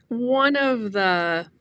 One of the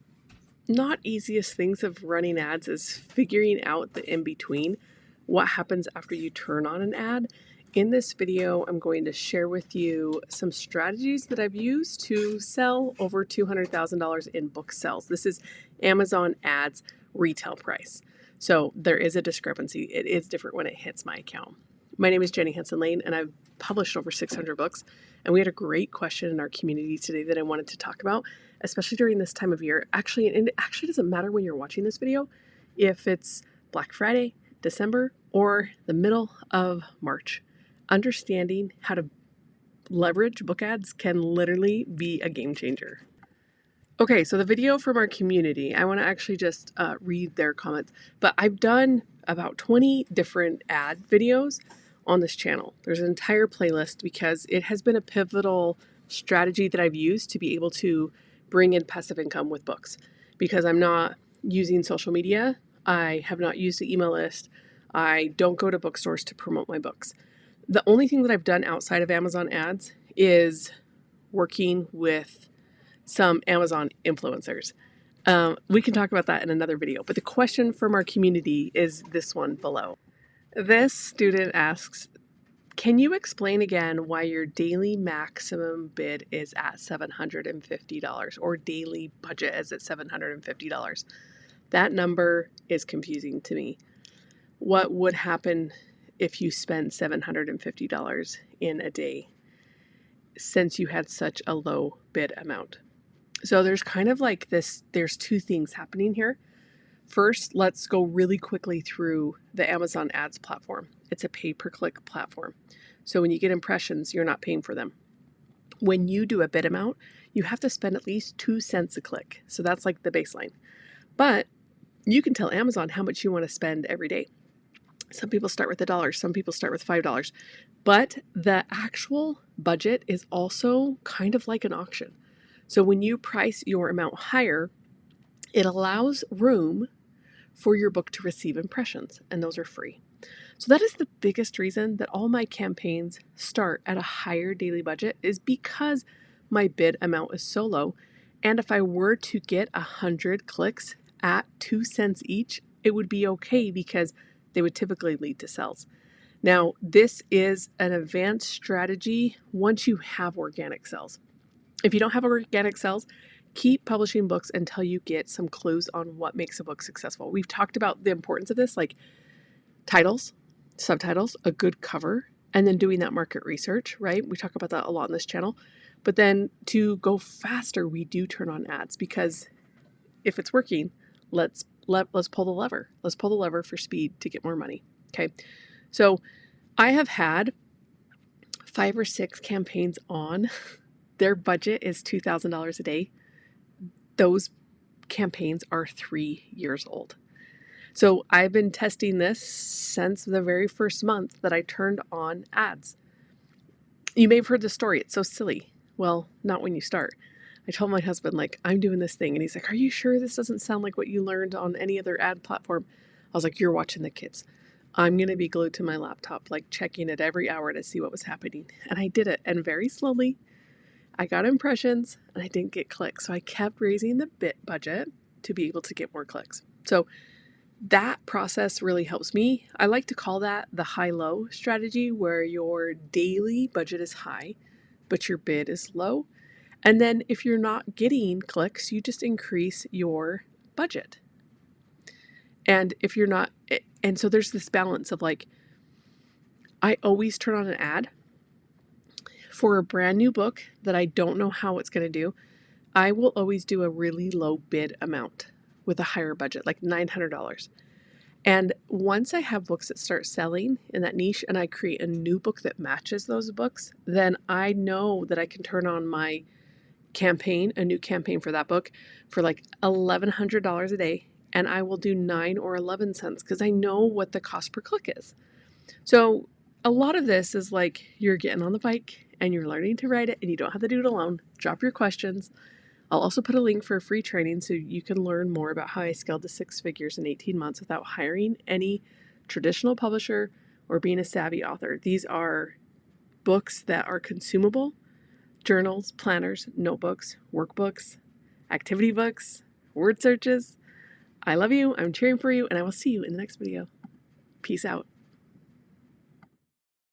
not easiest things of running ads is figuring out the in between. What happens after you turn on an ad? In this video, I'm going to share with you some strategies that I've used to sell over $200,000 in book sales. This is Amazon ads retail price. So there is a discrepancy. It is different when it hits my account. My name is Jenny Hansen-Lane, and I've published over 600 books. And we had a great question in our community today that I wanted to talk about, especially during this time of year. Actually, and it actually doesn't matter when you're watching this video, if it's Black Friday, December, or the middle of March. Understanding how to leverage book ads can literally be a game changer. Okay, so the video from our community, I want to actually just read their comments, but I've done about 20 different ad videos on this channel. There's an entire playlist because it has been a pivotal strategy that I've used to be able to bring in passive income with books, because I'm not using social media. I have not used the email list. I don't go to bookstores to promote my books. The only thing that I've done outside of Amazon ads is working with some Amazon influencers. We can talk about that in another video, but the question from our community is this one below. This student asks, can you explain again why your daily maximum bid is at $750 or daily budget is at $750? That number is confusing to me. What would happen if you spent $750 in a day since you had such a low bid amount? So there's kind of like this, there's two things happening here. First, let's go really quickly through the Amazon ads platform. It's a pay-per-click platform. So when you get impressions, you're not paying for them. When you do a bid amount, you have to spend at least 2 cents a click. So that's like the baseline. But you can tell Amazon how much you want to spend every day. Some people start with $1, some people start with $5. But the actual budget is also kind of like an auction. So when you price your amount higher, it allows room for your book to receive impressions, and those are free. So that is the biggest reason that all my campaigns start at a higher daily budget, is because my bid amount is so low. And if I were to get 100 clicks at 2 cents each, it would be okay because they would typically lead to sales. Now, this is an advanced strategy once you have organic sales. If you don't have organic sales, keep publishing books until you get some clues on what makes a book successful. We've talked about the importance of this, like titles, subtitles, a good cover, and then doing that market research, right? We talk about that a lot on this channel. But then to go faster, we do turn on ads, because if it's working, let's pull the lever. Let's pull the lever for speed to get more money. Okay. So I have had 5 or 6 campaigns on. Their budget is $2,000 a day. Those campaigns are 3 years old. So I've been testing this since the very first month that I turned on ads. You may have heard the story. It's so silly. Well, not when you start. I told my husband, like, I'm doing this thing. And he's like, are you sure this doesn't sound like what you learned on any other ad platform? I was like, you're watching the kids. I'm going to be glued to my laptop, like checking it every hour to see what was happening. And I did it. And very slowly, I got impressions and I didn't get clicks. So I kept raising the bid budget to be able to get more clicks. So that process really helps me. I like to call that the high-low strategy, where your daily budget is high, but your bid is low. And then if you're not getting clicks, you just increase your budget. And if you're not, and so there's this balance of like, I always turn on an ad for a brand new book that I don't know how it's going to do. I will always do a really low bid amount with a higher budget, like $900. And once I have books that start selling in that niche and I create a new book that matches those books, then I know that I can turn on my campaign, a new campaign for that book, for like $1,100 a day. And I will do 9 or 11 cents because I know what the cost per click is. So a lot of this is like you're getting on the bike and you're learning to ride it, and you don't have to do it alone. Drop your questions. I'll also put a link for a free training so you can learn more about how I scaled to 6 figures in 18 months without hiring any traditional publisher or being a savvy author. These are books that are consumable: journals, planners, notebooks, workbooks, activity books, word searches. I love you, I'm cheering for you, and I will see you in the next video. Peace out.